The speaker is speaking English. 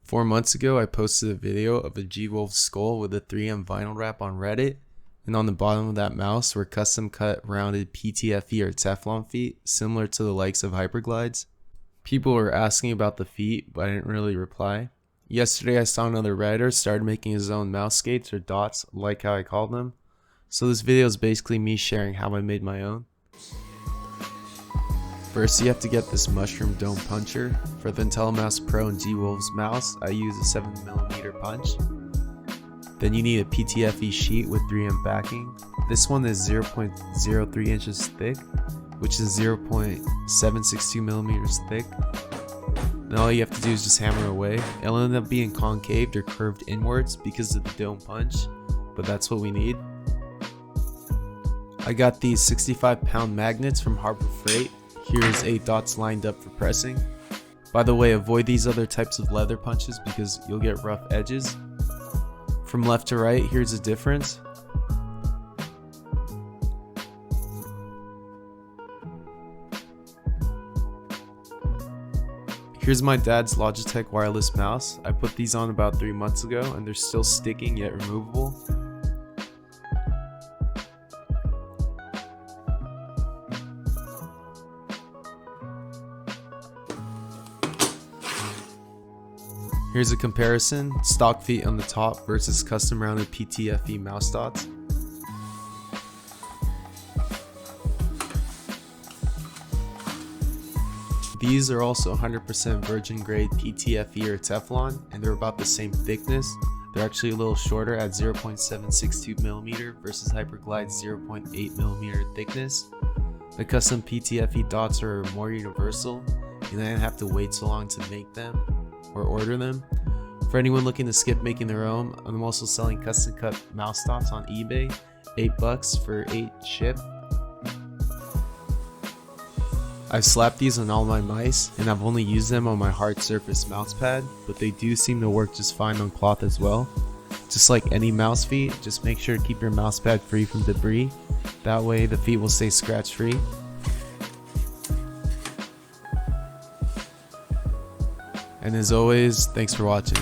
4 months ago, I posted a video of a G-Wolf skull with a 3M vinyl wrap on Reddit, and on the bottom of that mouse were custom cut rounded PTFE or Teflon feet, similar to the likes of Hyperglides. People were asking about the feet, but I didn't really reply. Yesterday I saw another Redditor started making his own mouse skates or dots, like how I called them. So this video is basically me sharing how I made my own. First, you have to get this mushroom dome puncher. For the IntelliMouse Pro and G-Wolf's mouse, I use a 7mm punch. Then you need a PTFE sheet with 3M backing. This one is 0.03 inches thick, which is 0.762mm thick. Then all you have to do is just hammer away. It'll end up being concaved or curved inwards because of the dome punch, but that's what we need. I got these 65-pound magnets from Harbor Freight. Here's 8 dots lined up for pressing. By the way, avoid these other types of leather punches because you'll get rough edges. From left to right, here's the difference. Here's my dad's Logitech wireless mouse. I put these on about 3 months ago and they're still sticking yet removable. Here's a comparison, stock feet on the top versus custom rounded PTFE mouse dots. These are also 100% virgin grade PTFE or Teflon, and they're about the same thickness. They're actually a little shorter at 0.762mm versus Hyperglide's 0.8mm thickness. The custom PTFE dots are more universal, and I didn't have to wait so long to make them or order them. For anyone looking to skip making their own, I'm also selling custom cut mouse dots on eBay, $8 for 8 shipped. I've slapped these on all my mice, and I've only used them on my hard surface mouse pad, but they do seem to work just fine on cloth as well. Just like any mouse feet, just make sure to keep your mouse pad free from debris. That way the feet will stay scratch free. And as always, thanks for watching.